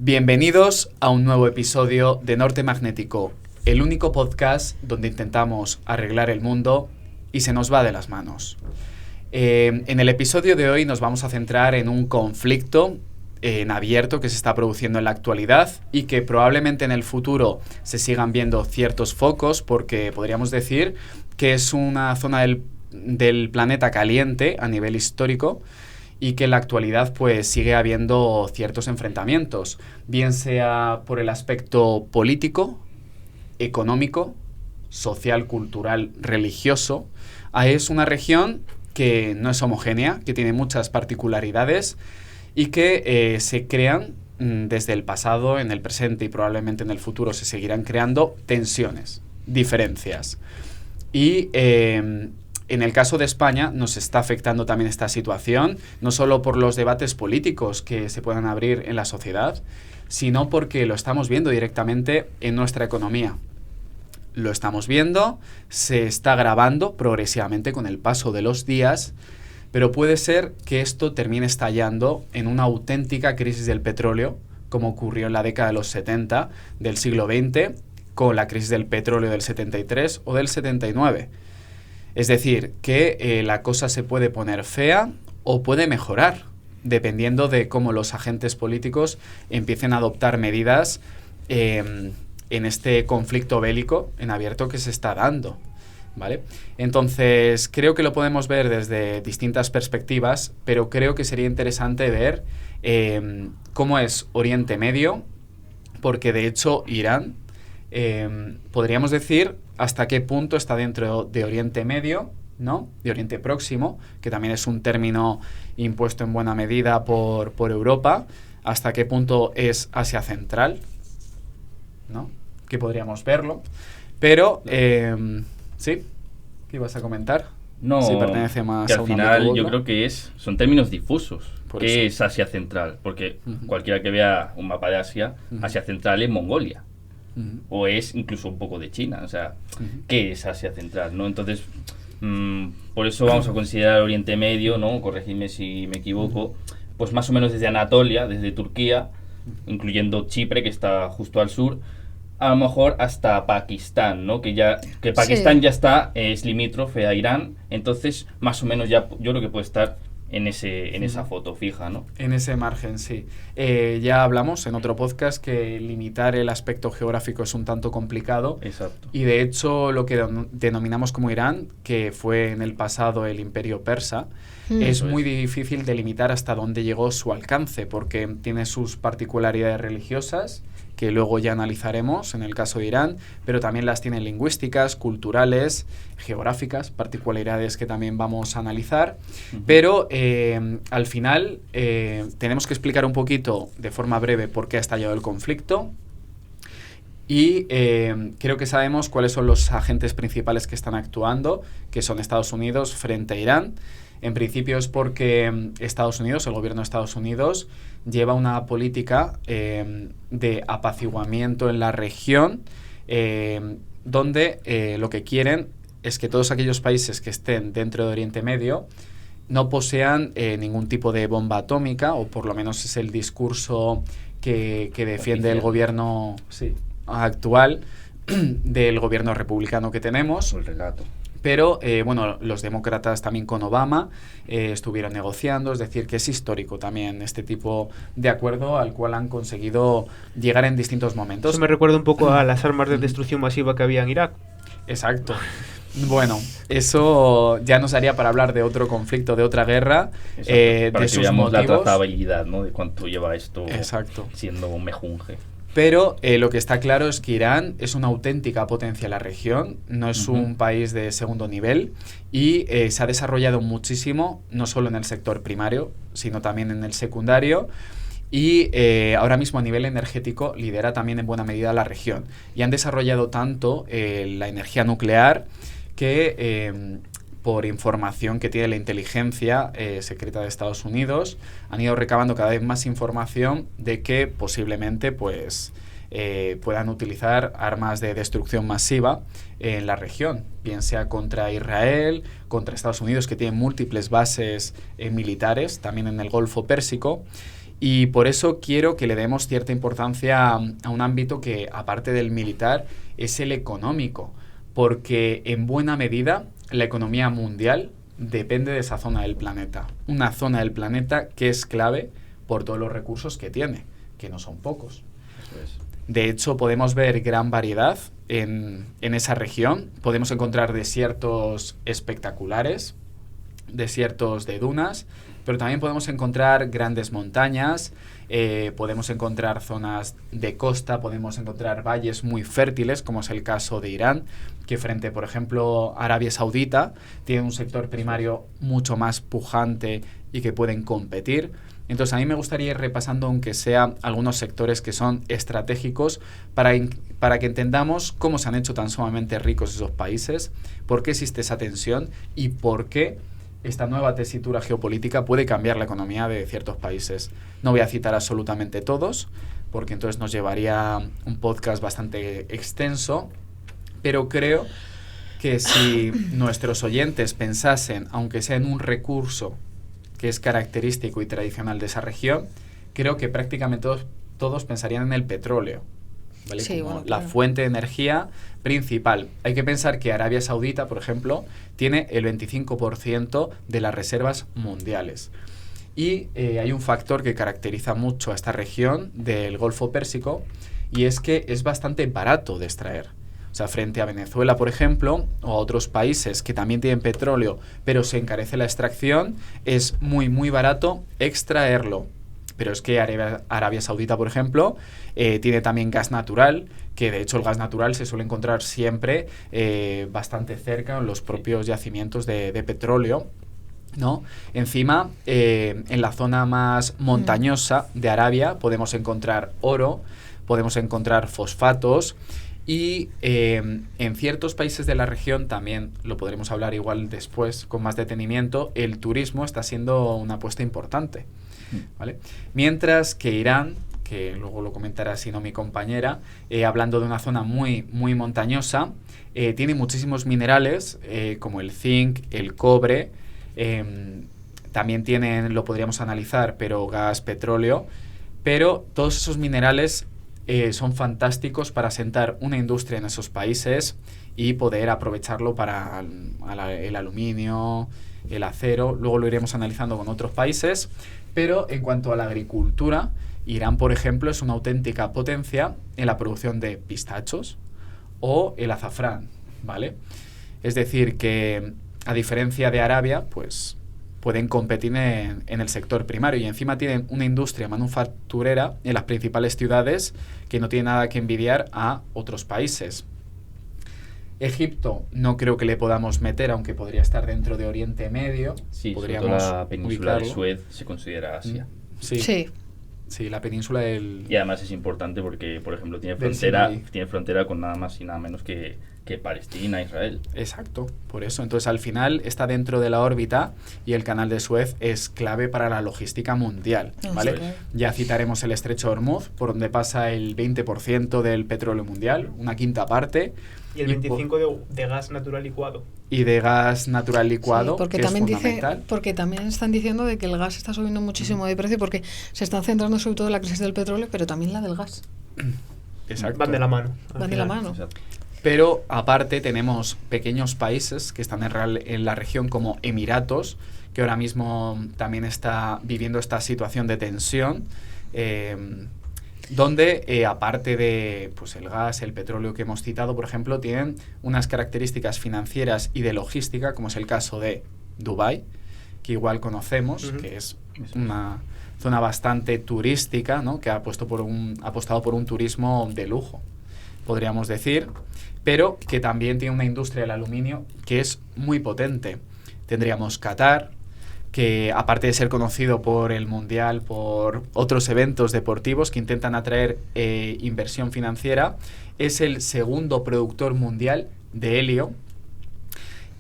Bienvenidos a un nuevo episodio de Norte Magnético, el único podcast donde intentamos arreglar el mundo y se nos va de las manos. En el episodio de hoy nos vamos a centrar en un conflicto en abierto que se está produciendo en la actualidad y que probablemente en el futuro se sigan viendo ciertos focos, porque podríamos decir que es una zona del planeta caliente a nivel histórico y que en la actualidad pues sigue habiendo ciertos enfrentamientos, bien sea por el aspecto político, económico, social, cultural, religioso. Es una región que no es homogénea, que tiene muchas particularidades y que se crean desde el pasado, en el presente y probablemente en el futuro se seguirán creando tensiones, diferencias. Y en el caso de España nos está afectando también esta situación, no solo por los debates políticos que se puedan abrir en la sociedad, sino porque lo estamos viendo directamente en nuestra economía. Lo estamos viendo, se está agravando progresivamente con el paso de los días, pero puede ser que esto termine estallando en una auténtica crisis del petróleo, como ocurrió en la década de los 70 del siglo XX, con la crisis del petróleo del 73 o del 79. Es decir, que la cosa se puede poner fea o puede mejorar, dependiendo de cómo los agentes políticos empiecen a adoptar medidas en este conflicto bélico en abierto que se está dando, ¿vale? Entonces, creo que lo podemos ver desde distintas perspectivas, pero creo que sería interesante ver cómo es Oriente Medio, porque de hecho Irán, podríamos decir hasta qué punto está dentro de Oriente Medio, ¿no? De Oriente Próximo, que también es un término impuesto en buena medida por Europa, hasta qué punto es Asia Central, ¿no? Que podríamos verlo. Pero, ¿sí? ¿Qué ibas a comentar? No, si pertenece más que al a un final ámbito u yo otro. creo que son términos difusos. Por ¿Qué eso. es Asia Central? Porque cualquiera que vea un mapa de Asia, Asia Central es Mongolia. O es incluso un poco de China. O sea, ¿qué es Asia Central? ¿No? Entonces, por eso vamos a considerar Oriente Medio, ¿no? Corregidme si me equivoco, pues más o menos desde Anatolia, desde Turquía, incluyendo Chipre, que está justo al sur, a lo mejor hasta Pakistán, ¿no? Que Pakistán ya está, es limítrofe a Irán, entonces más o menos ya yo creo que puede estar en esa foto fija, ¿no? En ese margen, sí. Ya hablamos en otro podcast que limitar el aspecto geográfico es un tanto complicado. Exacto. Y de hecho lo que denominamos como Irán, que fue en el pasado el imperio persa, es muy difícil delimitar hasta dónde llegó su alcance, porque tiene sus particularidades religiosas, que luego ya analizaremos en el caso de Irán, pero también las tiene lingüísticas, culturales, geográficas, particularidades que también vamos a analizar. Pero al final tenemos que explicar un poquito de forma breve por qué ha estallado el conflicto. Y creo que sabemos cuáles son los agentes principales que están actuando, que son Estados Unidos frente a Irán. En principio es porque Estados Unidos, el gobierno de Estados Unidos, lleva una política de apaciguamiento en la región, donde lo que quieren es que todos aquellos países que estén dentro de Oriente Medio no posean ningún tipo de bomba atómica, o por lo menos es el discurso que defiende el gobierno actual del gobierno republicano que tenemos. El relato. Pero, bueno, los demócratas también con Obama estuvieron negociando, es decir, que es histórico también este tipo de acuerdo al cual han conseguido llegar en distintos momentos. Eso me recuerda un poco a las armas de destrucción masiva que había en Irak. Exacto. Bueno, eso ya nos haría para hablar de otro conflicto, de otra guerra, para de que sus veamos motivos. la trazabilidad, ¿no? De cuánto lleva esto. Exacto. Siendo un mejunje. Pero lo que está claro es que Irán es una auténtica potencia en la región, no es un país de segundo nivel y se ha desarrollado muchísimo, no solo en el sector primario, sino también en el secundario. Y ahora mismo a nivel energético lidera también en buena medida la región. Y han desarrollado tanto la energía nuclear que por información que tiene la inteligencia secreta de Estados Unidos, han ido recabando cada vez más información de que posiblemente pues, puedan utilizar armas de destrucción masiva en la región, bien sea contra Israel, contra Estados Unidos, que tiene múltiples bases militares, también en el Golfo Pérsico. Y por eso quiero que le demos cierta importancia a un ámbito que, aparte del militar, es el económico, porque en buena medida la economía mundial depende de esa zona del planeta. Una zona del planeta que es clave por todos los recursos que tiene, que no son pocos. Eso es. De hecho, podemos ver gran variedad en esa región. Podemos encontrar desiertos espectaculares, desiertos de dunas, pero también podemos encontrar grandes montañas, podemos encontrar zonas de costa, podemos encontrar valles muy fértiles, como es el caso de Irán, que frente, por ejemplo, a Arabia Saudita, tiene un sector primario mucho más pujante y que pueden competir. Entonces, a mí me gustaría ir repasando, aunque sea algunos sectores que son estratégicos, para que entendamos cómo se han hecho tan sumamente ricos esos países, por qué existe esa tensión y por qué esta nueva tesitura geopolítica puede cambiar la economía de ciertos países. No voy a citar absolutamente todos, porque entonces nos llevaría un podcast bastante extenso, pero creo que si nuestros oyentes pensasen, aunque sea en un recurso que es característico y tradicional de esa región, creo que prácticamente todos pensarían en el petróleo, ¿vale? Sí, Como bueno, la claro. fuente de energía principal. Hay que pensar que Arabia Saudita, por ejemplo, tiene el 25% de las reservas mundiales. Y hay un factor que caracteriza mucho a esta región del Golfo Pérsico, y es que es bastante barato de extraer. O sea, frente a Venezuela, por ejemplo, o a otros países que también tienen petróleo, pero se encarece la extracción, es muy, muy barato extraerlo. Pero es que Arabia Saudita, por ejemplo, tiene también gas natural, que de hecho el gas natural se suele encontrar siempre bastante cerca en los propios yacimientos de petróleo, ¿no? Encima, en la zona más montañosa de Arabia podemos encontrar oro, podemos encontrar fosfatos, y en ciertos países de la región, también lo podremos hablar igual después con más detenimiento, el turismo está siendo una apuesta importante, ¿vale? Mientras que Irán, que luego lo comentará si no mi compañera, hablando de una zona muy, muy montañosa, tiene muchísimos minerales como el zinc, el cobre, también tienen, lo podríamos analizar, pero gas, petróleo, pero todos esos minerales son fantásticos para asentar una industria en esos países y poder aprovecharlo para el aluminio, el acero. Luego lo iremos analizando con otros países, pero en cuanto a la agricultura, Irán, por ejemplo, es una auténtica potencia en la producción de pistachos o el azafrán, ¿vale? Es decir, que a diferencia de Arabia, pues pueden competir en el sector primario, y encima tienen una industria manufacturera en las principales ciudades que no tiene nada que envidiar a otros países. Egipto no creo que le podamos meter, aunque podría estar dentro de Oriente Medio. Sí, podríamos sobre todo la península de ubicarlo. Suez se considera Asia. Sí, Sí. sí, la península del... Y además es importante porque, por ejemplo, tiene Del frontera con nada más y nada menos que Palestina, Israel. Exacto, por eso. Entonces, al final está dentro de la órbita, y el canal de Suez es clave para la logística mundial, ¿vale? Sí. Ya citaremos el estrecho de Hormuz, por donde pasa el 20% del petróleo mundial, una quinta parte. Y el 25% de gas natural licuado. Y de gas natural licuado, Sí, porque que también es fundamental. porque también están diciendo de que el gas está subiendo muchísimo de precio, porque se están centrando sobre todo en la crisis del petróleo, pero también la del gas. Exacto. Van de la mano. al Van de la final. mano. Exacto. Pero aparte tenemos pequeños países que están en la región, como Emiratos, que ahora mismo también está viviendo esta situación de tensión, donde aparte de pues, el gas, el petróleo que hemos citado, por ejemplo, tienen unas características financieras y de logística, como es el caso de Dubái, que igual conocemos, que es una zona bastante turística, ¿no? Que ha apostado por un turismo de lujo, podríamos decir, pero que también tiene una industria del aluminio que es muy potente. Tendríamos Qatar, que aparte de ser conocido por el Mundial, por otros eventos deportivos que intentan atraer inversión financiera, es el segundo productor mundial de helio.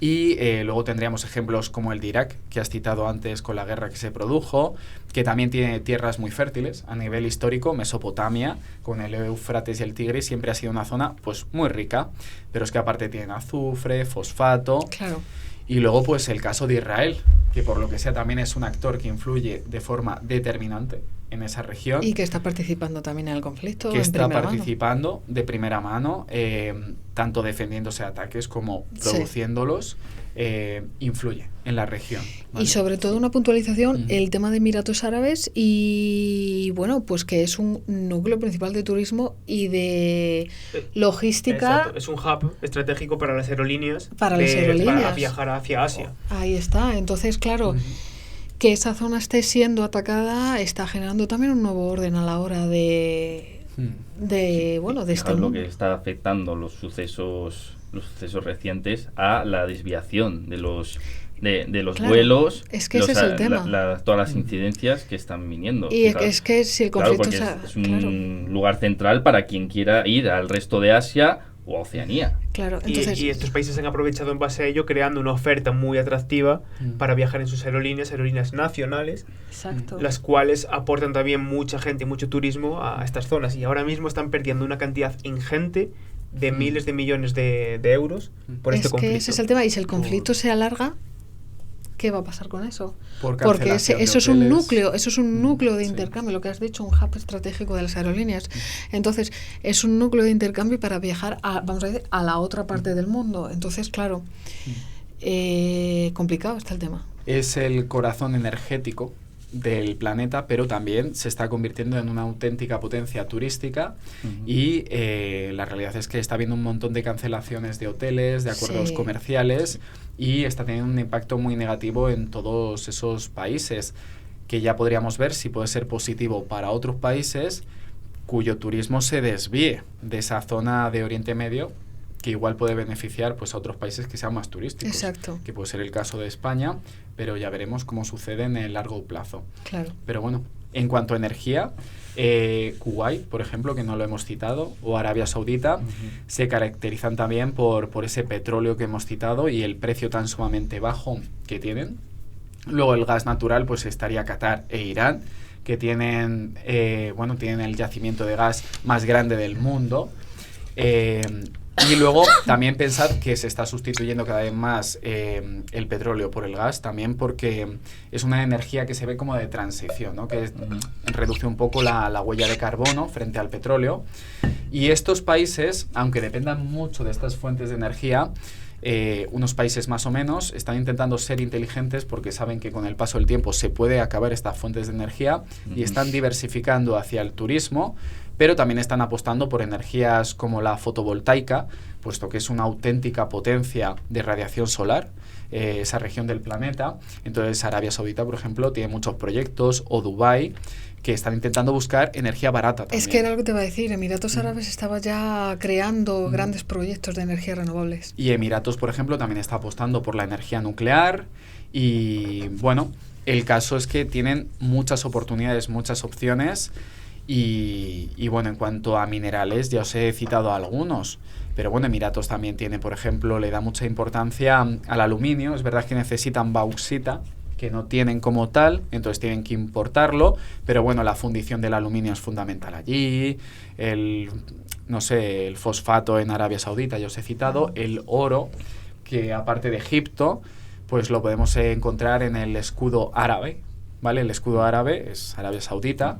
Y luego tendríamos ejemplos como el de Irak, que has citado antes con la guerra que se produjo, que también tiene tierras muy fértiles a nivel histórico. Mesopotamia, con el Éufrates y el Tigris, siempre ha sido una zona pues muy rica, pero es que aparte tienen azufre, fosfato. Claro. Y luego pues el caso de Israel, que por lo que sea también es un actor que influye de forma determinante en esa región. Y que está participando también en el conflicto. Que en está primera participando de primera mano, tanto defendiéndose de ataques como produciéndolos, influye en la región. ¿Vale? Y sobre todo una puntualización, el tema de Emiratos Árabes y bueno, pues que es un núcleo principal de turismo y de logística. Exacto. Es un hub estratégico para las aerolíneas. Para viajar hacia Asia. Ahí está. Entonces, claro, que esa zona esté siendo atacada está generando también un nuevo orden a la hora de este lo que está afectando los sucesos recientes a la desviación de los Claro, vuelos, es que ese es el tema. todas las incidencias que están viniendo. Y es que si el conflicto es un lugar central para quien quiera ir al resto de Asia o a Oceanía. Claro, entonces, y estos países han aprovechado en base a ello creando una oferta muy atractiva para viajar en sus aerolíneas nacionales, exacto. las cuales aportan también mucha gente, mucho turismo a estas zonas, y ahora mismo están perdiendo una cantidad ingente de miles de millones de euros por este conflicto. Es que ese es el tema, y si el conflicto se alarga, ¿qué va a pasar con eso? Porque eso es un núcleo de intercambio, lo que has dicho, un hub estratégico de las aerolíneas. Entonces, es un núcleo de intercambio para viajar a la otra parte del mundo. Entonces, claro, complicado está el tema. Es el corazón energético del planeta, pero también se está convirtiendo en una auténtica potencia turística y la realidad es que está habiendo un montón de cancelaciones de hoteles, de acuerdos comerciales, y está teniendo un impacto muy negativo en todos esos países, que ya podríamos ver si puede ser positivo para otros países cuyo turismo se desvíe de esa zona de Oriente Medio, que igual puede beneficiar pues a otros países que sean más turísticos. Exacto. Que puede ser el caso de España, pero ya veremos cómo sucede en el largo plazo. Claro. Pero bueno, en cuanto a energía, Kuwait, por ejemplo, que no lo hemos citado, o Arabia Saudita, se caracterizan también por ese petróleo que hemos citado y el precio tan sumamente bajo que tienen. Luego el gas natural, pues estaría Qatar e Irán, que tienen el yacimiento de gas más grande del mundo. Y luego también pensad que se está sustituyendo cada vez más el petróleo por el gas, también porque es una energía que se ve como de transición, ¿no? Que reduce un poco la huella de carbono frente al petróleo. Y estos países, aunque dependan mucho de estas fuentes de energía, unos países más o menos están intentando ser inteligentes porque saben que con el paso del tiempo se puede acabar estas fuentes de energía y están diversificando hacia el turismo, pero también están apostando por energías como la fotovoltaica, puesto que es una auténtica potencia de radiación solar, esa región del planeta. Entonces Arabia Saudita, por ejemplo, tiene muchos proyectos, o Dubái, que están intentando buscar energía barata también. Es que era lo que te iba a decir, Emiratos Árabes estaba ya creando grandes proyectos de energías renovables. Y Emiratos, por ejemplo, también está apostando por la energía nuclear y, bueno, el caso es que tienen muchas oportunidades, muchas opciones y bueno, en cuanto a minerales, ya os he citado algunos, pero bueno, Emiratos también tiene, por ejemplo, le da mucha importancia al aluminio. Es verdad que necesitan bauxita, que no tienen como tal, entonces tienen que importarlo, pero bueno, la fundición del aluminio es fundamental allí, el fosfato en Arabia Saudita, ya os he citado, el oro, que aparte de Egipto, pues lo podemos encontrar en el escudo árabe, ¿vale? El escudo árabe es Arabia Saudita,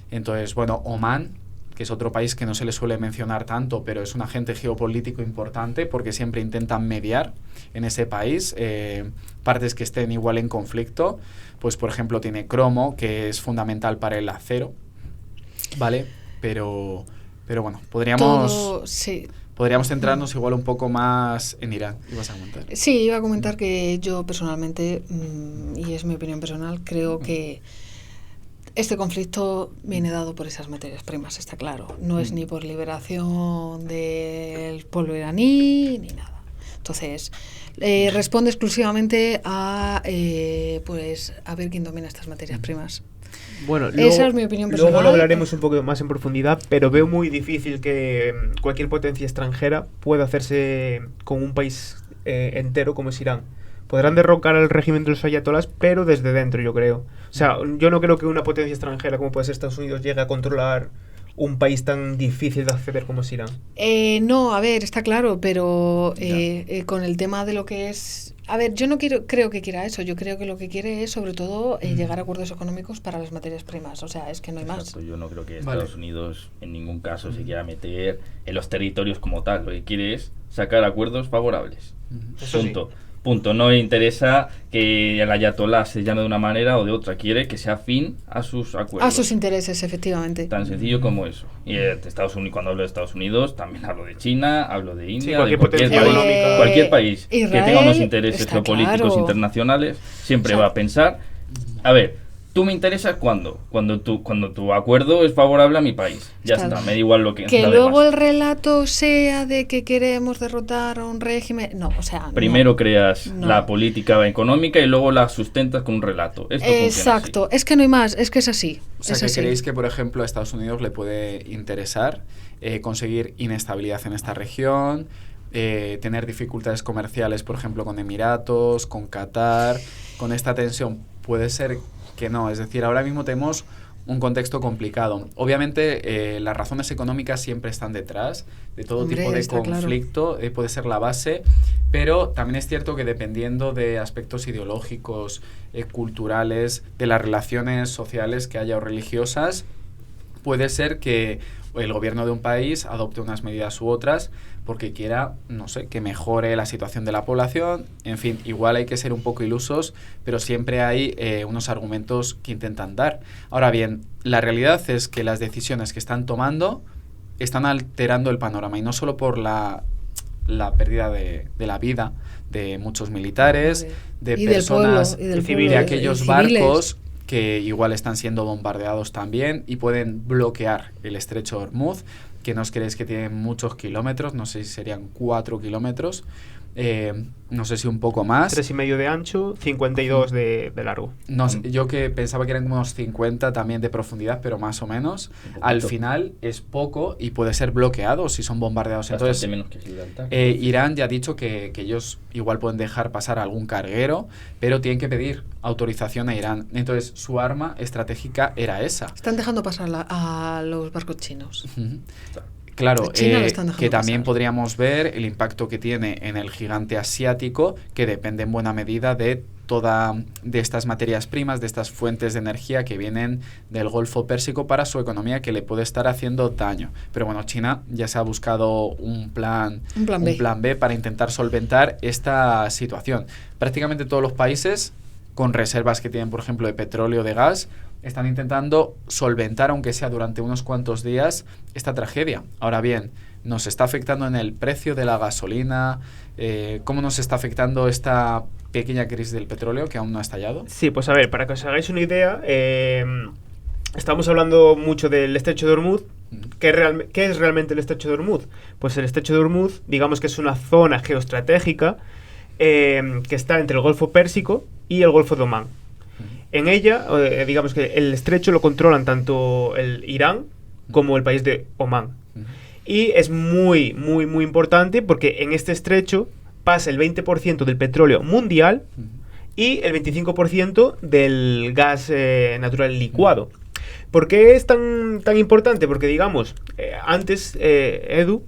entonces, bueno, Omán, que es otro país que no se le suele mencionar tanto, pero es un agente geopolítico importante porque siempre intentan mediar en ese país partes que estén igual en conflicto. Pues, por ejemplo, tiene cromo, que es fundamental para el acero, ¿vale? Pero bueno, podríamos centrarnos igual un poco más en Irán. ¿Ibas a comentar? Sí, iba a comentar que yo personalmente, y es mi opinión personal, creo que este conflicto viene dado por esas materias primas, está claro. No es ni por liberación del pueblo iraní ni nada. Entonces, responde exclusivamente a ver quién domina estas materias primas. Bueno, esa es mi opinión personal. Luego lo hablaremos un poco más en profundidad, pero veo muy difícil que cualquier potencia extranjera pueda hacerse con un país entero como es Irán. Podrán derrocar al régimen de los ayatolás, pero desde dentro, yo creo. O sea, yo no creo que una potencia extranjera como puede ser Estados Unidos llegue a controlar un país tan difícil de acceder como es Irán. No, a ver, está claro, pero con el tema de lo que es... A ver, yo no creo que quiera eso. Yo creo que lo que quiere es, sobre todo, llegar a acuerdos económicos para las materias primas. O sea, es que no hay Exacto, más. yo no creo que Estados Unidos en ningún caso se quiera meter en los territorios como tal. Lo que quiere es sacar acuerdos favorables. Eso Punto. Punto. No le interesa que el ayatolá se llame de una manera o de otra. Quiere que sea afín a sus acuerdos. A sus intereses, efectivamente. Tan sencillo como eso. Y Estados Unidos, cuando hablo de Estados Unidos, también hablo de China, hablo de India, cualquier de cualquier potencia país, económica. cualquier país que Israel, tenga unos intereses está geopolíticos claro. internacionales, siempre O sea, va a pensar, a ver, tú me interesas cuando tu acuerdo es favorable a mi país. Ya Claro. está, me da igual lo que Que lo luego demás. el relato sea de que queremos derrotar a un régimen... No, o sea... Primero no. creas No. la política económica y luego la sustentas con un relato. Esto funciona así. Exacto, es que no hay más, es que es así. O sea, es que así. creéis que, por ejemplo, a Estados Unidos le puede interesar conseguir inestabilidad en esta región, tener dificultades comerciales, por ejemplo, con Emiratos, con Qatar, con esta tensión. Puede ser que no, es decir, ahora mismo tenemos un contexto complicado. Obviamente, las razones económicas siempre están detrás de todo Hombre, tipo de está conflicto, puede ser la base, pero también es cierto que dependiendo de aspectos ideológicos, culturales, de las relaciones sociales que haya o religiosas, puede ser que el gobierno de un país adopte unas medidas u otras porque quiera, no sé, que mejore la situación de la población. En fin, igual hay que ser un poco ilusos, pero siempre hay unos argumentos que intentan dar. Ahora bien, la realidad es que las decisiones que están tomando están alterando el panorama, y no solo por la pérdida de la vida de muchos militares, de Y personas, del pueblo, y del civiles, de pueblo, aquellos y civiles. barcos que igual están siendo bombardeados también y pueden bloquear el estrecho de Hormuz, que no os creéis que tienen muchos kilómetros, no sé si serían 4 kilómetros, no sé si un poco más. 3,5 de ancho, 52 de largo. No sé, yo que pensaba que eran como unos 50 también de profundidad, pero más o menos. Un Al poquito. final es poco y puede ser bloqueado si son bombardeados. Bastante Entonces, menos que Gibraltar. Irán ya ha dicho que ellos igual pueden dejar pasar algún carguero, pero tienen que pedir autorización a Irán. Entonces, su arma estratégica era esa. Están dejando pasar a los barcos chinos. Ujú. Claro, A China lo están dejando que también pasar. podríamos ver el impacto que tiene en el gigante asiático, que depende en buena medida de de estas materias primas, de estas fuentes de energía que vienen del Golfo Pérsico para su economía, que le puede estar haciendo daño. Pero bueno, China ya se ha buscado un plan B para intentar solventar esta situación. Prácticamente todos los países con reservas que tienen, por ejemplo, de petróleo, de gas, están intentando solventar, aunque sea durante unos cuantos días, esta tragedia. Ahora bien, ¿nos está afectando en el precio de la gasolina? ¿Cómo nos está afectando esta pequeña crisis del petróleo que aún no ha estallado? Sí, pues a ver, para que os hagáis una idea, estamos hablando mucho del estrecho de Hormuz. ¿Qué es realmente el estrecho de Hormuz? Pues el estrecho de Hormuz, digamos que es una zona geoestratégica que está entre el Golfo Pérsico y el Golfo de Omán. En ella, digamos que el estrecho lo controlan tanto el Irán como el país de Omán. Y es muy, muy, muy importante porque en este estrecho pasa el 20% del petróleo mundial y el 25% del gas natural licuado. ¿Por qué es tan importante? Porque, digamos, antes Edu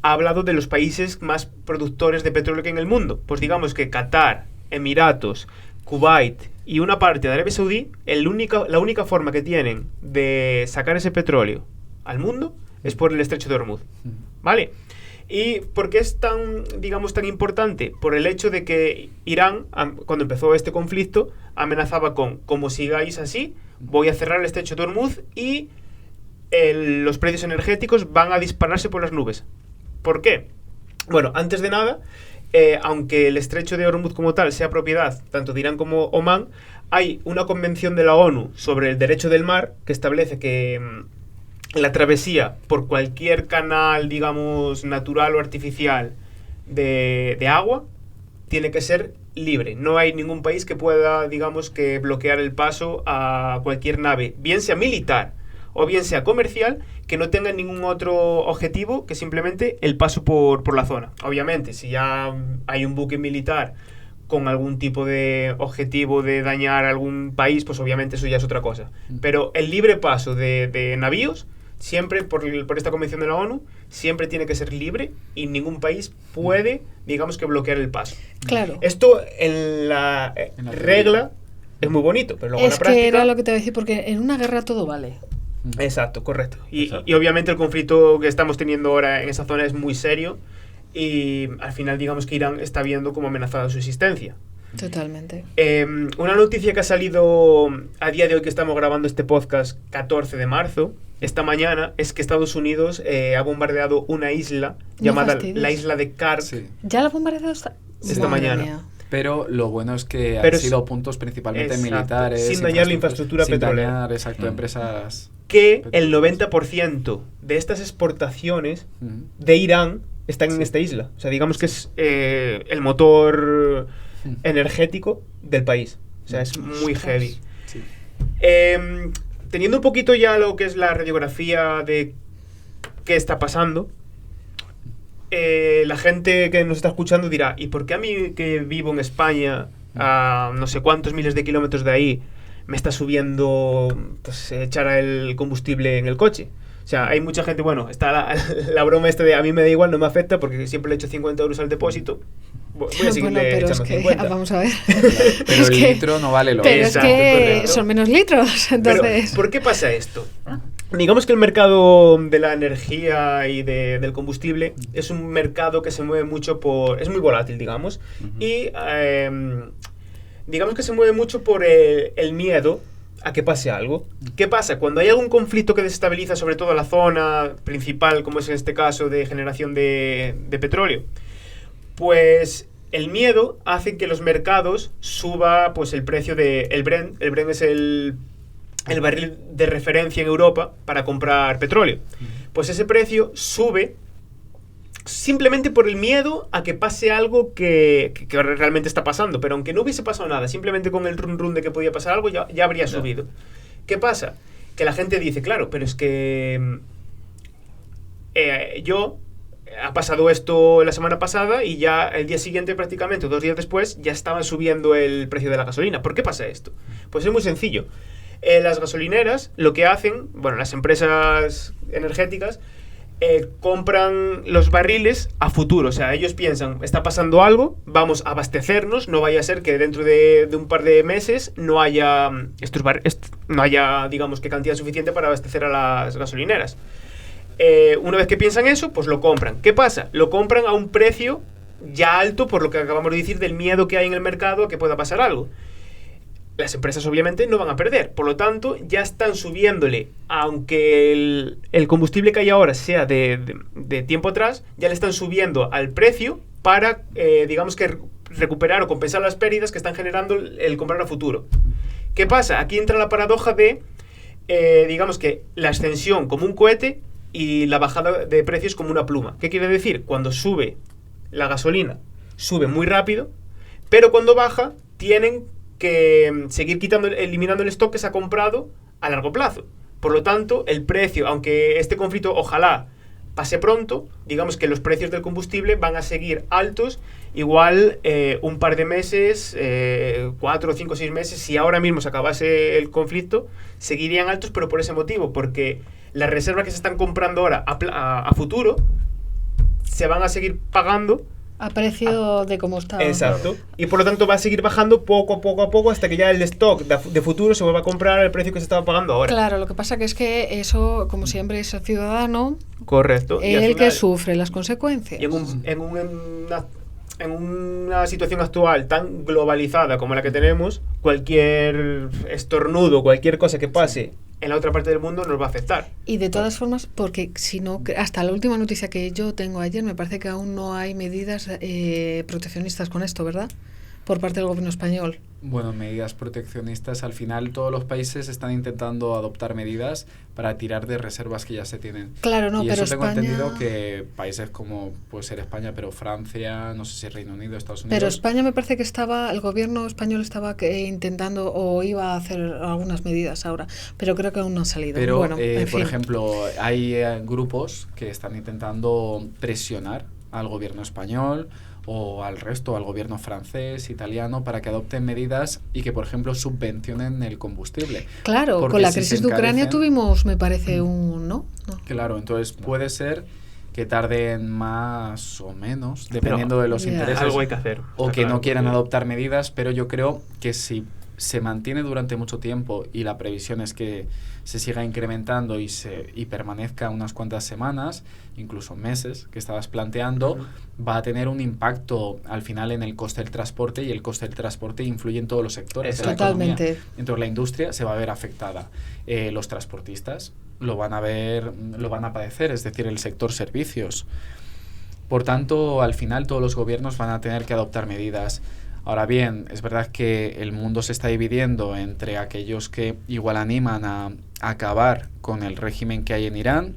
ha hablado de los países más productores de petróleo que en el mundo. Pues digamos que Qatar, Emiratos, Kuwait y una parte de Arabia Saudí, la única forma que tienen de sacar ese petróleo al mundo es por el estrecho de Hormuz. ¿Vale? ¿Y por qué es tan, digamos, tan importante? Por el hecho de que Irán, cuando empezó este conflicto, amenazaba con, como sigáis así, voy a cerrar el estrecho de Hormuz y los precios energéticos van a dispararse por las nubes. ¿Por qué? Bueno, antes de nada, aunque el estrecho de Hormuz como tal sea propiedad tanto de Irán como Omán, hay una convención de la ONU sobre el derecho del mar que establece que la travesía por cualquier canal, digamos, natural o artificial de agua tiene que ser libre. No hay ningún país que pueda, digamos, que bloquear el paso a cualquier nave, bien sea militar o bien sea comercial, que no tenga ningún otro objetivo que simplemente el paso por la zona. Obviamente, si ya hay un buque militar con algún tipo de objetivo de dañar algún país, pues obviamente eso ya es otra cosa. Pero el libre paso de navíos siempre, por esta convención de la ONU, siempre tiene que ser libre y ningún país puede, digamos que bloquear el paso. Claro. Esto en la regla es muy bonito, pero luego en la práctica... Es que era lo que te iba a decir, porque en una guerra todo vale. Exacto, correcto. Exacto. Y obviamente el conflicto que estamos teniendo ahora en esa zona es muy serio y al final digamos que Irán está viendo como amenazada su existencia. Totalmente. Una noticia que ha salido a día de hoy que estamos grabando este podcast, 14 de marzo, esta mañana, es que Estados Unidos ha bombardeado una isla llamada la isla de Kar. Sí. ¿Ya la bombardeado esta mañana? Mía. Pero lo bueno es que Pero han sido puntos principalmente exacto, militares. sin dañar la infraestructura petrolera. Sin dañar, exacto, empresas... Que el 90% de estas exportaciones de Irán están en esta isla. O sea, digamos que es el motor energético del país. O sea, es muy heavy. Sí. Teniendo un poquito ya lo que es la radiografía de qué está pasando, la gente que nos está escuchando dirá, ¿y por qué a mí que vivo en España, a no sé cuántos miles de kilómetros de ahí, me está subiendo pues, echar el combustible en el coche? O sea, hay mucha gente, bueno, está la broma esta de a mí me da igual, no me afecta porque siempre le echo 50 euros al depósito. Voy a seguirle Bueno, pero echando es que, 50. vamos a ver. Pero Es el que- litro no vale lo Pero mismo. es Exacto, que correcto. son menos litros, entonces... Pero, ¿por qué pasa esto? Digamos que el mercado de la energía y del combustible es un mercado que se mueve mucho por... es muy volátil, digamos. Y digamos que se mueve mucho por el miedo a que pase algo. ¿Qué pasa? Cuando hay algún conflicto que desestabiliza sobre todo la zona principal, como es en este caso de generación de petróleo, pues el miedo hace que los mercados suba pues el precio del Brent. El Brent es el barril de referencia en Europa para comprar petróleo. Pues ese precio sube simplemente por el miedo a que pase algo que realmente está pasando. Pero aunque no hubiese pasado nada, simplemente con el run de que podía pasar algo, ya habría subido. ¿Qué pasa? Que la gente dice, claro, pero es que ha pasado esto la semana pasada y ya el día siguiente prácticamente, o 2 días después, ya estaba subiendo el precio de la gasolina. ¿Por qué pasa esto? Pues es muy sencillo. Las gasolineras lo que hacen, bueno, las empresas energéticas, compran los barriles a futuro. O sea, ellos piensan, está pasando algo, vamos a abastecernos, no vaya a ser que dentro de un par de meses no haya digamos que cantidad suficiente para abastecer a las gasolineras. Una vez que piensan eso, pues lo compran. ¿Qué pasa? Lo compran a un precio ya alto por lo que acabamos de decir del miedo que hay en el mercado a que pueda pasar algo. Las empresas obviamente no van a perder, por lo tanto ya están subiéndole, aunque el combustible que hay ahora sea de tiempo atrás, ya le están subiendo al precio para, digamos que recuperar o compensar las pérdidas que están generando el comprar a futuro. ¿Qué pasa? Aquí entra la paradoja de, digamos que la ascensión como un cohete y la bajada de precios como una pluma. ¿Qué quiere decir? Cuando sube la gasolina, sube muy rápido, pero cuando baja, tienen que seguir eliminando el stock que se ha comprado a largo plazo. Por lo tanto, el precio, aunque este conflicto ojalá pase pronto, digamos que los precios del combustible van a seguir altos, igual un par de meses, 4, 5, 6 meses, si ahora mismo se acabase el conflicto, seguirían altos, pero por ese motivo, porque las reservas que se están comprando ahora a futuro se van a seguir pagando A precio de cómo está. Exacto. Y por lo tanto va a seguir bajando poco a poco hasta que ya el stock de futuro se vuelva a comprar al precio que se estaba pagando ahora. Claro, lo que pasa que es que eso, como siempre, es el ciudadano Correcto. Y al el que final- sufre las consecuencias. Y en una situación actual tan globalizada como la que tenemos, cualquier estornudo, cualquier cosa que pase en la otra parte del mundo nos va a afectar. Y de todas formas, porque si no, hasta la última noticia que yo tengo ayer, me parece que aún no hay medidas proteccionistas con esto, ¿verdad? Por parte del gobierno español. Bueno, medidas proteccionistas. Al final todos los países están intentando adoptar medidas para tirar de reservas que ya se tienen. Claro, no, y pero eso tengo España... entendido que países como puede ser España, pero Francia, no sé si Reino Unido, Estados Unidos. Pero España me parece que el gobierno español estaba intentando o iba a hacer algunas medidas ahora, pero creo que aún no han salido. Pero, bueno, en por fin. ejemplo, hay grupos que están intentando presionar al gobierno español o al resto, al gobierno francés, italiano, para que adopten medidas y que, por ejemplo, subvencionen el combustible. Claro, Porque con la si crisis se de Ucrania encarecen- tuvimos, me parece, ¿no? Claro, entonces puede ser que tarden más o menos, Pero dependiendo de los ya. intereses. Algo hay que hacer. O está que claro, no quieran porque- adoptar medidas, pero yo creo que si se mantiene durante mucho tiempo y la previsión es que se siga incrementando y permanezca unas cuantas semanas, incluso meses, que estabas planteando, va a tener un impacto al final en el coste del transporte, y el coste del transporte influye en todos los sectores de la economía. Totalmente. Entonces la industria se va a ver afectada. Los transportistas lo van a padecer, es decir, el sector servicios. Por tanto, al final todos los gobiernos van a tener que adoptar medidas. Ahora bien, es verdad que el mundo se está dividiendo entre aquellos que igual animan a acabar con el régimen que hay en Irán,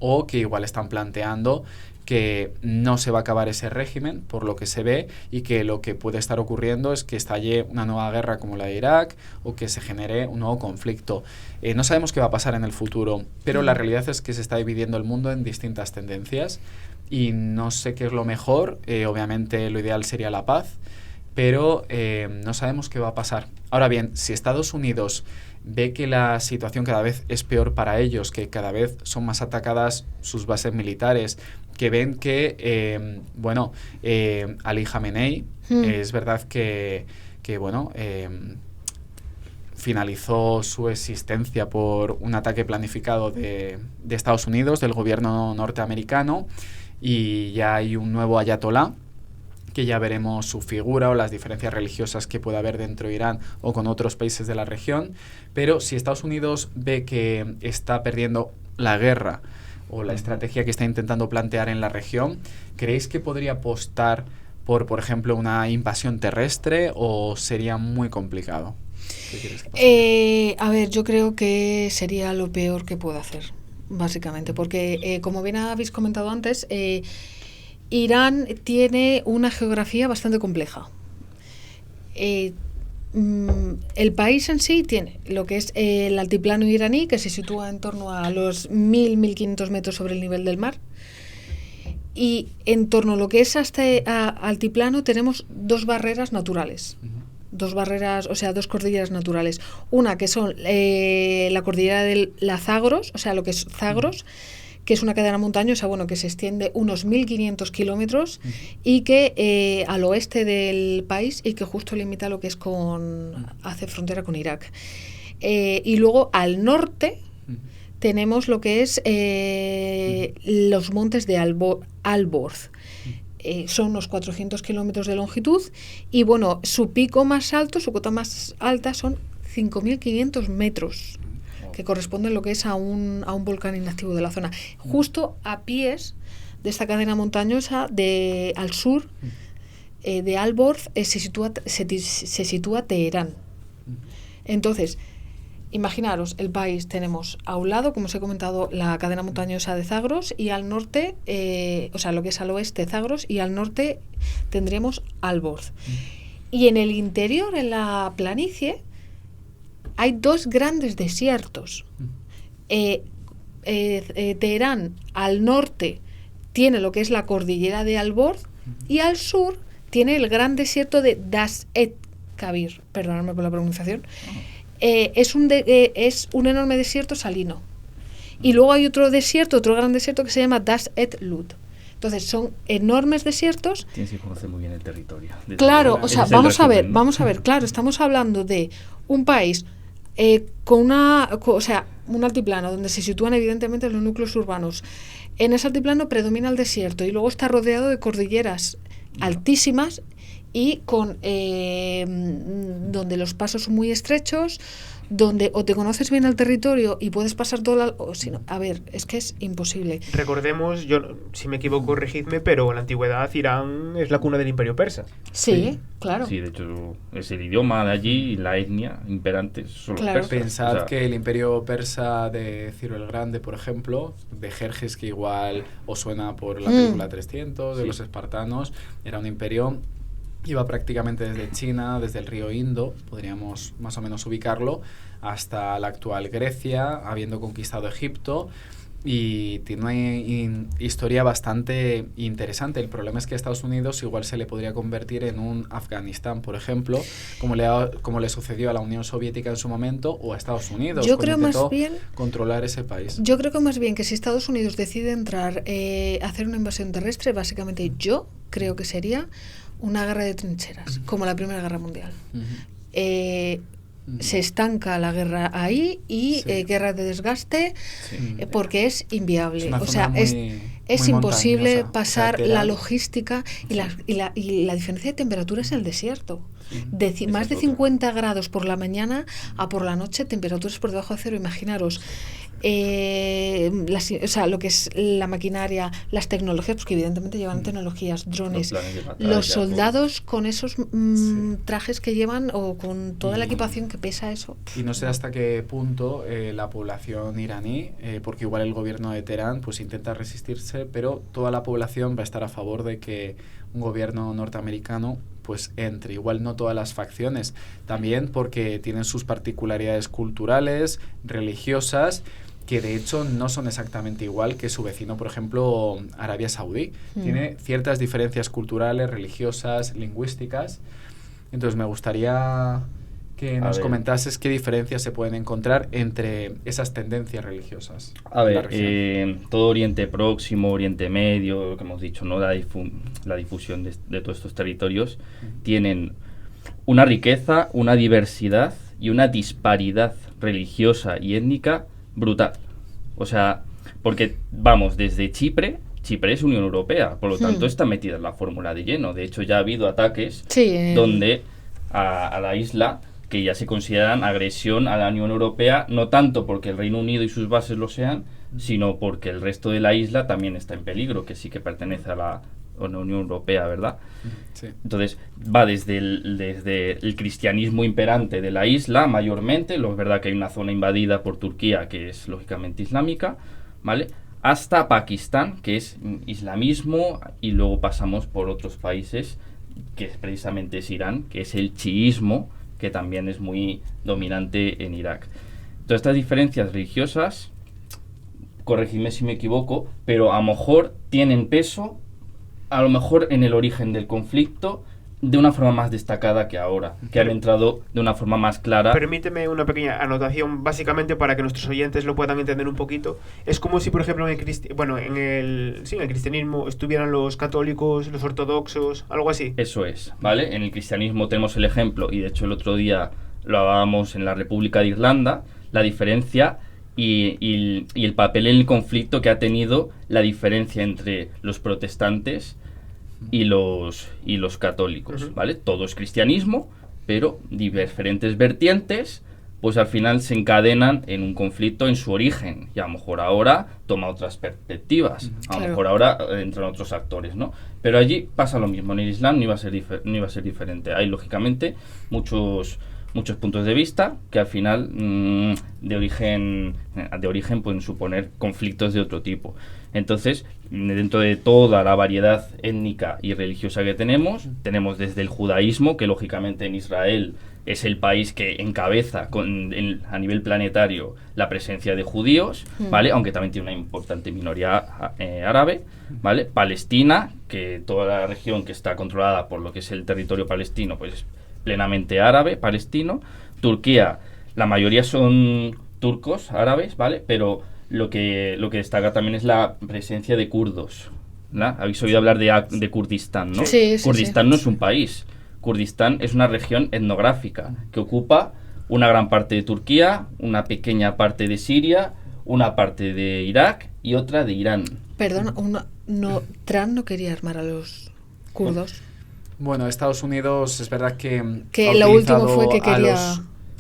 o que igual están planteando que no se va a acabar ese régimen, por lo que se ve, y que lo que puede estar ocurriendo es que estalle una nueva guerra como la de Irak, o que se genere un nuevo conflicto. No sabemos qué va a pasar en el futuro, pero la realidad es que se está dividiendo el mundo en distintas tendencias, y no sé qué es lo mejor. Obviamente lo ideal sería la paz, pero no sabemos qué va a pasar. Ahora bien, si Estados Unidos ve que la situación cada vez es peor para ellos, que cada vez son más atacadas sus bases militares, que ven que, Ali Khamenei, es verdad que finalizó su existencia por un ataque planificado de Estados Unidos, del gobierno norteamericano, y ya hay un nuevo ayatolá, que ya veremos su figura o las diferencias religiosas que pueda haber dentro de Irán o con otros países de la región. Pero si Estados Unidos ve que está perdiendo la guerra o la estrategia que está intentando plantear en la región, ¿creéis que podría apostar por ejemplo, una invasión terrestre, o sería muy complicado? ¿Qué quieres que pase? A ver, yo creo que sería lo peor que puede hacer, básicamente, porque como bien habéis comentado antes, Irán tiene una geografía bastante compleja. El país en sí tiene lo que es el altiplano iraní, que se sitúa en torno a los 1.000-1.500 metros sobre el nivel del mar. Y en torno a lo que es altiplano tenemos dos barreras naturales. Dos barreras, o sea, dos cordilleras naturales. Una que son la cordillera de la Zagros, o sea, lo que es Zagros, que es una cadena montañosa, que se extiende unos 1.500 kilómetros y que al oeste del país, y que justo limita lo que es hace frontera con Irak. Y luego al norte tenemos lo que es los montes de Alborz. Son unos 400 kilómetros de longitud, y su pico más alto, su cota más alta son 5.500 metros, que corresponde a lo que es a un volcán inactivo de la zona. Justo a pies de esta cadena montañosa al sur de Alborz se sitúa Teherán. Entonces, imaginaros, el país tenemos a un lado, como os he comentado, la cadena montañosa de Zagros, y al norte, lo que es al oeste Zagros, y al norte tendríamos Alborz. Y en el interior, en la planicie, hay dos grandes desiertos. Teherán al norte tiene lo que es la cordillera de Alborz, y al sur tiene el gran desierto de Das et Kabir, perdonadme por la pronunciación. Es un enorme desierto salino. Y luego hay otro gran desierto que se llama Das et Lut. Entonces son enormes desiertos. Tienes que conocer muy bien el territorio. Claro, o sea, vamos a ver, resumen. claro, estamos hablando de un país con un altiplano donde se sitúan evidentemente los núcleos urbanos. En ese altiplano predomina el desierto, y luego está rodeado de cordilleras altísimas, y donde los pasos son muy estrechos, donde o te conoces bien el territorio y puedes pasar es que es imposible. Recordemos, si me equivoco, corregidme, pero en la antigüedad Irán es la cuna del Imperio Persa. Sí, claro. Sí, de hecho, es el idioma de allí y la etnia imperante son los Claro. persas. Pensad que el imperio persa de Ciro el Grande, por ejemplo, de Jerjes, que igual os suena por la película 300, de los espartanos, era un imperio. Iba prácticamente desde China, desde el río Indo, podríamos más o menos ubicarlo, hasta la actual Grecia, habiendo conquistado Egipto, y tiene una historia bastante interesante. El problema es que a Estados Unidos igual se le podría convertir en un Afganistán, por ejemplo, como le sucedió a la Unión Soviética en su momento, o a Estados Unidos. Yo creo más bien controlar ese país. Yo creo que más bien que si Estados Unidos decide entrar, hacer una invasión terrestre, básicamente yo creo que sería una guerra de trincheras, como la Primera Guerra Mundial. Se estanca la guerra ahí y guerra de desgaste porque es inviable. Es imposible pasar la logística y la diferencia de temperaturas en el desierto. Más de 50 grados por la mañana a por la noche, temperaturas por debajo de cero. Imaginaros lo que es la maquinaria, las tecnologías, porque evidentemente llevan tecnologías, drones, los soldados con esos trajes que llevan o con toda la equipación que pesa eso. Y no sé hasta qué punto la población iraní, porque igual el gobierno de Teherán pues intenta resistirse, pero toda la población va a estar a favor de que un gobierno norteamericano pues entre, igual no todas las facciones, también porque tienen sus particularidades culturales, religiosas, que de hecho no son exactamente igual que su vecino, por ejemplo, Arabia Saudí. Tiene ciertas diferencias culturales, religiosas, lingüísticas. Entonces me gustaría que nos comentases qué diferencias se pueden encontrar entre esas tendencias religiosas. A ver, todo Oriente Próximo, Oriente Medio, lo que hemos dicho, ¿no? La difusión de todos estos territorios tienen una riqueza, una diversidad y una disparidad religiosa y étnica brutal. O sea, porque vamos desde Chipre es Unión Europea, por lo tanto está metida en la fórmula de lleno. De hecho, ya ha habido ataques donde a la isla que ya se consideran agresión a la Unión Europea, no tanto porque el Reino Unido y sus bases lo sean, sino porque el resto de la isla también está en peligro, que sí que pertenece a la Unión Europea, ¿verdad? Sí. Entonces, va desde el cristianismo imperante de la isla, mayormente, es verdad que hay una zona invadida por Turquía, que es lógicamente islámica, ¿vale?, hasta Pakistán, que es islamismo, y luego pasamos por otros países, que precisamente es Irán, que es el chiismo, que también es muy dominante en Irak. Todas estas diferencias religiosas, corregidme si me equivoco, pero a lo mejor tienen peso, a lo mejor en el origen del conflicto, de una forma más destacada que ahora, que han entrado de una forma más clara. Permíteme una pequeña anotación, básicamente para que nuestros oyentes lo puedan entender un poquito. Es como si, por ejemplo, en el cristianismo estuvieran los católicos, los ortodoxos, algo así. Eso es, ¿vale? En el cristianismo tenemos el ejemplo, y de hecho el otro día lo hablábamos en la República de Irlanda, la diferencia y el papel en el conflicto que ha tenido la diferencia entre los protestantes y los católicos, ¿vale? Todo es cristianismo, pero diferentes vertientes, pues al final se encadenan en un conflicto en su origen, y a lo mejor ahora toma otras perspectivas, a lo mejor ahora entran otros actores, ¿no? Pero allí pasa lo mismo, en el Islam no iba a ser diferente. Hay lógicamente muchos puntos de vista que al final de origen pueden suponer conflictos de otro tipo. Entonces, dentro de toda la variedad étnica y religiosa que tenemos desde el judaísmo, que lógicamente en Israel es el país que encabeza a nivel planetario la presencia de judíos, ¿vale? Aunque también tiene una importante minoría árabe, ¿vale? Palestina, que toda la región que está controlada por lo que es el territorio palestino, pues plenamente árabe, palestino. Turquía, la mayoría son turcos, árabes, ¿vale? Pero lo que destaca también es la presencia de kurdos, ¿no? Habéis oído hablar de Kurdistán, ¿no? Sí, Kurdistán no es un país. Kurdistán es una región etnográfica que ocupa una gran parte de Turquía, una pequeña parte de Siria, una parte de Irak y otra de Irán. Perdón, Trump no quería armar a los kurdos. Bueno, Estados Unidos es verdad que lo último fue que quería...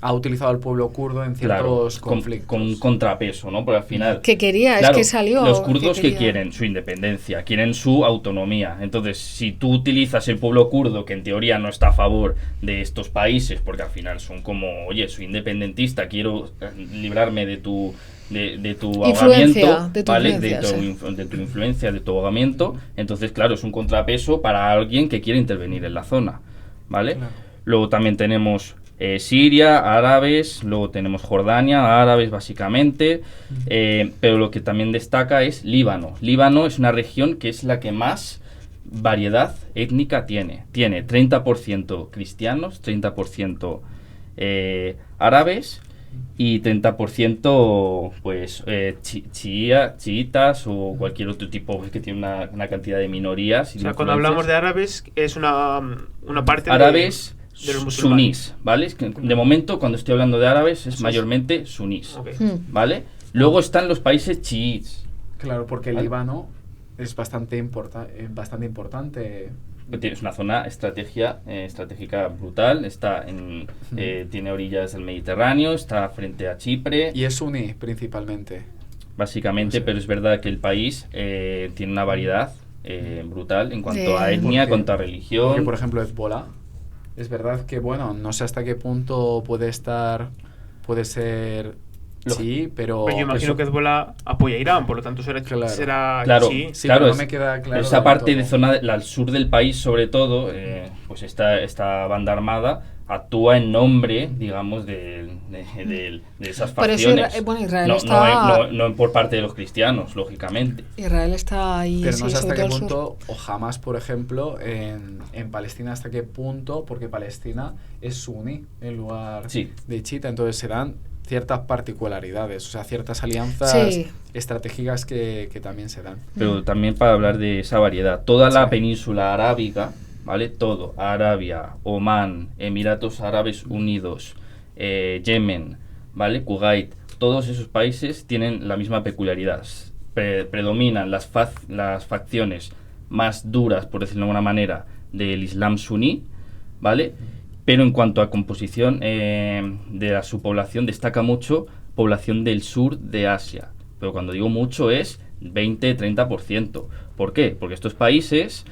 ha utilizado al pueblo kurdo en ciertos conflictos. Con un contrapeso, ¿no? Porque al final... Que quería, claro, es que salió... Los kurdos que quieren su independencia, quieren su autonomía. Entonces, si tú utilizas el pueblo kurdo, que en teoría no está a favor de estos países, porque al final son como, oye, soy independentista, quiero librarme de tu ahogamiento, ¿vale? De tu influencia, de tu ahogamiento. Entonces, claro, es un contrapeso para alguien que quiere intervenir en la zona, ¿vale? Claro. Luego también tenemos Siria, árabes, luego tenemos Jordania, árabes básicamente, pero lo que también destaca es Líbano. Líbano es una región que es la que más variedad étnica tiene. Tiene 30% cristianos, 30% árabes y 30% pues chiitas o cualquier otro tipo pues, que tiene una cantidad de minorías. O sea, cuando hablamos de árabes es una parte árabes de los musulmanes. sunís, ¿vale? Es que de momento cuando estoy hablando de árabes es mayormente sunís, ¿vale? Luego están los países chiíes. Claro, porque el Líbano es bastante importante. Es una zona estratégica brutal, tiene orillas del Mediterráneo, está frente a Chipre. Y es suní principalmente. Básicamente, pero es verdad que el país tiene una variedad brutal en cuanto a etnia, en cuanto a religión. Porque, por ejemplo, Hezbollah, es verdad que, bueno, no sé hasta qué punto puede ser sí, pero yo imagino que Hezbollah apoya a Irán, por lo tanto será claro, sí. Sí, claro, pero no me queda claro. Esa parte de zona al sur del país, sobre todo, pues esta banda armada actúa en nombre, digamos, de esas facciones. Israel está... no por parte de los cristianos, lógicamente. Israel está ahí. Pero no sé hasta qué punto, o jamás, por ejemplo, en Palestina, hasta qué punto, porque Palestina es suní en lugar de chiita, entonces se dan ciertas particularidades, o sea, ciertas alianzas estratégicas que también se dan. Pero también para hablar de esa variedad, toda la península arábiga, ¿vale? Todo, Arabia, Omán, Emiratos Árabes Unidos, Yemen, ¿vale? Kuwait, todos esos países tienen la misma peculiaridad. Predominan las facciones más duras, por decirlo de alguna manera, del Islam suní, ¿vale? Pero en cuanto a composición de su población, destaca mucho población del sur de Asia. Pero cuando digo mucho es 20-30%. ¿Por qué? Porque estos países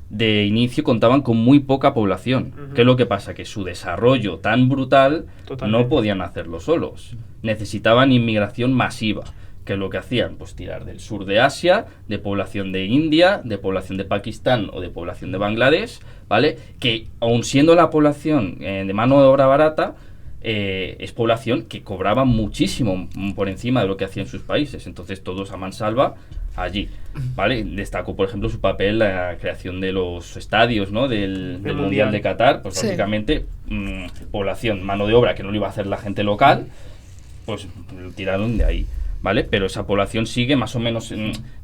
de inicio contaban con muy poca población. ¿Qué es lo que pasa? Que su desarrollo tan brutal no podían hacerlo solos. Necesitaban inmigración masiva. ¿Qué es lo que hacían? Pues tirar del sur de Asia, de población de India, de población de Pakistán o de población de Bangladesh, ¿vale? Que aun siendo la población de mano de obra barata, es población que cobraba muchísimo por encima de lo que hacían sus países. Entonces todos a mansalva allí, ¿vale? Destacó, por ejemplo, su papel en la creación de los estadios, ¿no? del Mundial de Qatar, pues básicamente población, mano de obra que no lo iba a hacer la gente local, pues lo tiraron de ahí. ¿Vale? Pero esa población sigue más o menos,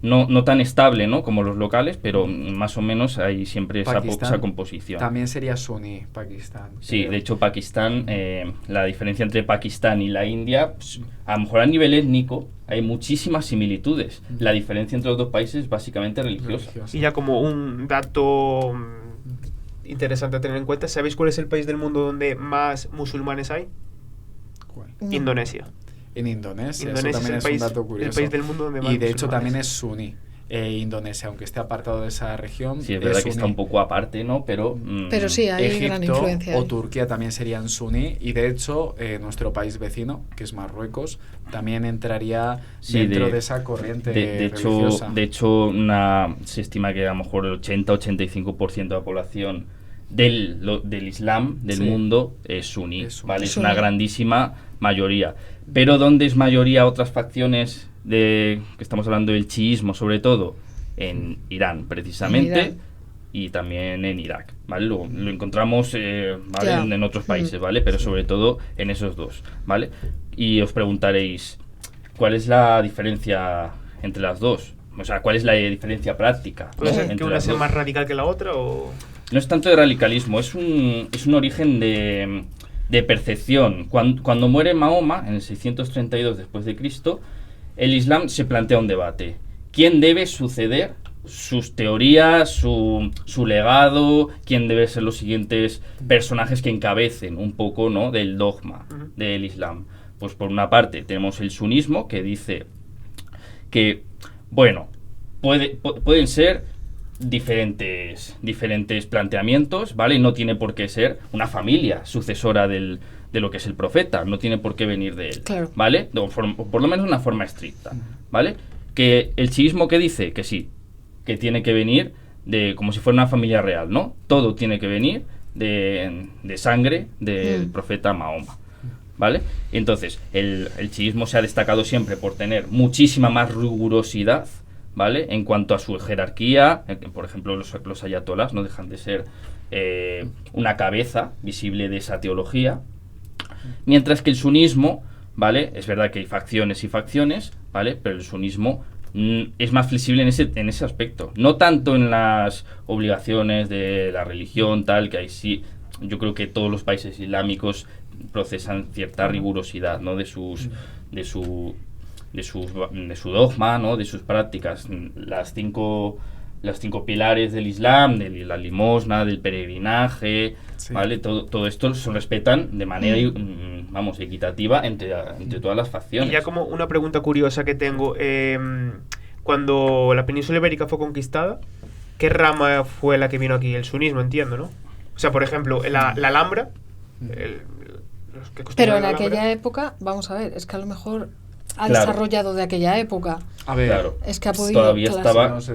no tan estable, ¿no? Como los locales, pero más o menos hay siempre esa composición. También sería suní, Pakistán. Sí, de hecho Pakistán, la diferencia entre Pakistán y la India, pues, a lo mejor a nivel étnico hay muchísimas similitudes. La diferencia entre los dos países es básicamente religiosa. Y ya como un dato interesante a tener en cuenta, ¿sabéis cuál es el país del mundo donde más musulmanes hay? ¿Cuál? Indonesia. En Indonesia, eso también es un dato curioso. El país del mundo donde más y de hecho también es suní. Indonesia, aunque esté apartado de esa región. Sí, es verdad que está un poco aparte, ¿no? Pero sí, hay Egipto gran influencia. O Turquía también serían suní. Y de hecho, nuestro país vecino, que es Marruecos, también entraría dentro de esa corriente religiosa. De hecho, se estima que a lo mejor el 80-85% de la población del Islam, del mundo, es suní, ¿vale? Es una grandísima mayoría. Pero ¿dónde es mayoría otras facciones que estamos hablando del chiismo, sobre todo? En Irán, precisamente, y también en Irak, ¿vale? Lo encontramos ¿vale? en otros países, ¿vale? Pero sobre todo en esos dos, ¿vale? Y os preguntaréis, ¿cuál es la diferencia entre las dos? O sea, ¿cuál es la diferencia práctica? ¿Puede ser que una sea más radical que la otra o...? No es tanto de radicalismo, es un origen de percepción. Cuando muere Mahoma, en el 632 después de Cristo, el Islam se plantea un debate. ¿Quién debe suceder sus teorías, su legado? ¿Quién debe ser los siguientes personajes que encabecen un poco, ¿no? del dogma del Islam? Pues por una parte tenemos el sunismo, que dice que, bueno, pueden ser diferentes planteamientos, ¿vale? No tiene por qué ser una familia sucesora de lo que es el profeta, no tiene por qué venir de él, ¿vale? Por lo menos de una forma estricta, ¿vale? Que el chiismo que dice que sí, que tiene que venir como si fuera una familia real, ¿no? Todo tiene que venir de sangre del profeta Mahoma, ¿vale? Entonces, el chiismo se ha destacado siempre por tener muchísima más rigurosidad, ¿vale? En cuanto a su jerarquía, por ejemplo, los ayatolás no dejan de ser una cabeza visible de esa teología, mientras que el sunismo, ¿vale? Es verdad que hay facciones y facciones, ¿vale? Pero el sunismo es más flexible en ese aspecto. No tanto en las obligaciones de la religión, tal, que ahí sí, yo creo que todos los países islámicos procesan cierta rigurosidad, ¿no? de su dogma, ¿no? De sus prácticas. Las cinco pilares del Islam, de la limosna, del peregrinaje, sí. ¿Vale? Todo esto se respetan de manera equitativa entre todas las facciones. Y ya como una pregunta curiosa que tengo, cuando la península ibérica fue conquistada, ¿qué rama fue la que vino aquí? El sunismo, entiendo, ¿no? O sea, por ejemplo, la Alhambra... Pero en aquella época, vamos a ver, es que a lo mejor ha desarrollado de aquella época. A ver, claro, es que ha podido... Todavía estaba... No sé,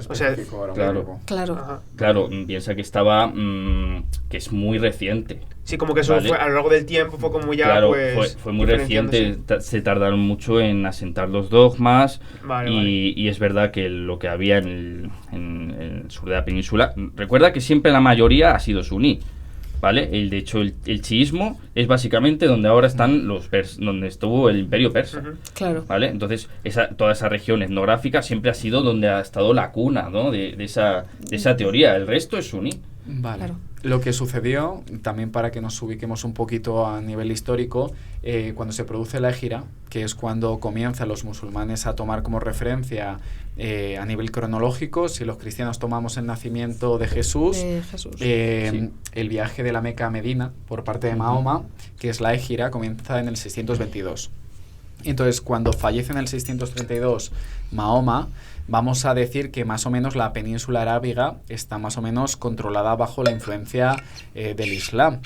Claro, piensa que estaba... que es muy reciente. Sí, como que eso fue, a lo largo del tiempo fue como ya, claro, pues... fue muy reciente, se tardaron mucho en asentar los dogmas, y es verdad que lo que había en el sur de la península... Recuerda que siempre la mayoría ha sido suní, ¿vale? De hecho, el chiismo es básicamente donde ahora están donde estuvo el imperio persa. Claro. ¿Vale? Entonces, toda esa región etnográfica siempre ha sido donde ha estado la cuna, ¿no? de esa teoría. El resto es suní. Vale. Claro. Lo que sucedió, también para que nos ubiquemos un poquito a nivel histórico, cuando se produce la Égira, que es cuando comienzan los musulmanes a tomar como referencia a nivel cronológico, si los cristianos tomamos el nacimiento de Jesús, Sí. el viaje de la Meca a Medina por parte de Mahoma, que es la Égira, comienza en el 622. Entonces, cuando fallece en el 632 Mahoma, vamos a decir que más o menos la península arábiga está más o menos controlada bajo la influencia del Islam.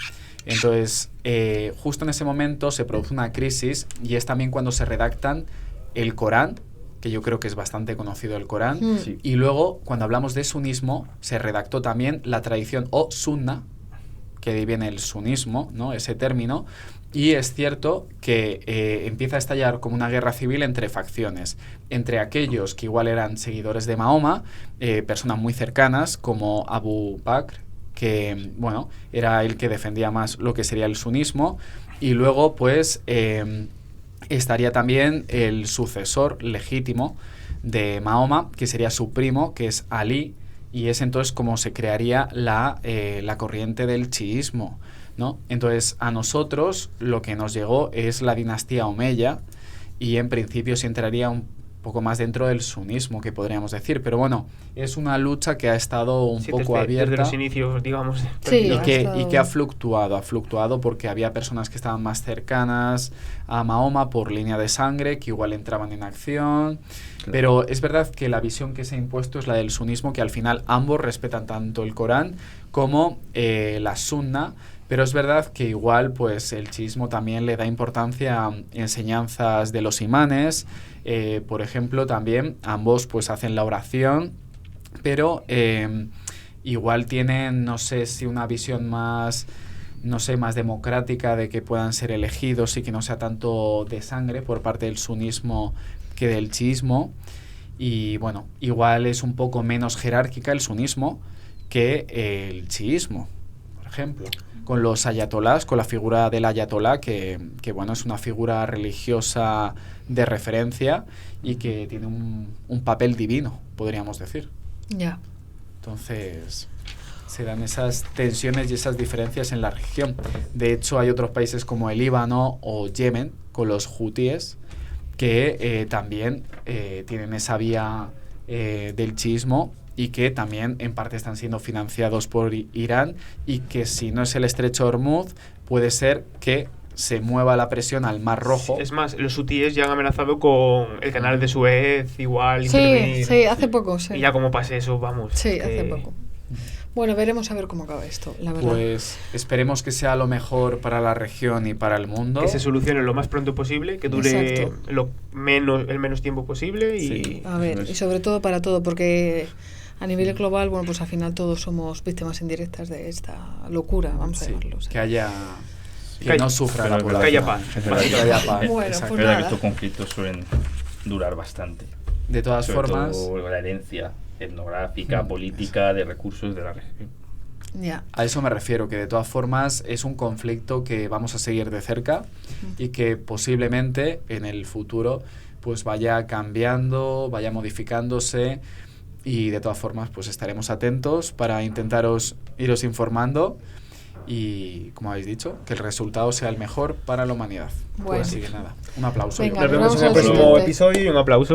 Entonces, justo en ese momento se produce una crisis, y es también cuando se redactan el Corán, que yo creo que es bastante conocido el Corán, Sí. y luego, cuando hablamos de sunismo, se redactó también la tradición o sunna, que de ahí viene el sunismo, ¿no? Ese término. Y es cierto que empieza a estallar como una guerra civil entre facciones, entre aquellos que igual eran seguidores de Mahoma, personas muy cercanas como Abu Bakr, que bueno, era el que defendía más lo que sería el sunismo, y luego pues estaría también el sucesor legítimo de Mahoma, que sería su primo, que es Ali, y es entonces como se crearía la corriente del chiismo, ¿no? Entonces, a nosotros lo que nos llegó es la dinastía omeya, y en principio se entraría un poco más dentro del sunismo, que podríamos decir, pero bueno, es una lucha que ha estado un poco abierta desde los inicios, digamos. Sí, y que ha fluctuado porque había personas que estaban más cercanas a Mahoma por línea de sangre, que igual entraban en acción. Claro. Pero es verdad que la visión que se ha impuesto es la del sunismo, que al final ambos respetan tanto el Corán como la sunna. Pero es verdad que igual pues el chiismo también le da importancia a enseñanzas de los imanes. Por ejemplo, también ambos pues hacen la oración, pero igual tienen, no sé si una visión más, no sé, más democrática, de que puedan ser elegidos y que no sea tanto de sangre por parte del sunismo que del chiismo. Y bueno, igual es un poco menos jerárquica el sunismo que el chiismo, por ejemplo, con los ayatolás, con la figura del ayatolá, que bueno, es una figura religiosa de referencia y que tiene un papel divino, podríamos decir. Ya. Entonces, se dan esas tensiones y esas diferencias en la región. De hecho, hay otros países como el Líbano o Yemen, con los hutíes, que también tienen esa vía del chiismo, y que también en parte están siendo financiados por Irán, y que si no es el estrecho de Hormuz, puede ser que se mueva la presión al Mar Rojo. Es más, los hutíes ya han amenazado con el canal de Suez, igual. Sí, hace poco, sí. Y ya como pase eso, vamos. Sí, hace poco. Bueno, veremos a ver cómo acaba esto, la verdad. Pues esperemos que sea lo mejor para la región y para el mundo. Que se solucione lo más pronto posible, que dure el menos tiempo posible. Y a ver, y sobre todo para todo, porque a nivel global, bueno, pues al final todos somos víctimas indirectas de esta locura, vamos a Sí, llamarlo. O sea. que haya... Que Que no haya- sufra pero la es verdad población. que haya paz. Es verdad Que haya paz. Bueno, exacto. Es pues verdad que nada. estos conflictos suelen durar bastante. De todas Sobre formas, todo la herencia etnográfica, política, de recursos de la región. Ya. a eso me refiero, que de todas formas es un conflicto que vamos a seguir de cerca y que posiblemente en el futuro pues vaya cambiando, vaya modificándose, y de todas formas pues estaremos atentos para intentaros iros informando y, como habéis dicho, que el resultado sea el mejor para la humanidad. Bueno. Así que nada, un aplauso. Venga, Nos yo creo. vemos vamos en el al próximo siguiente. episodio y un aplauso.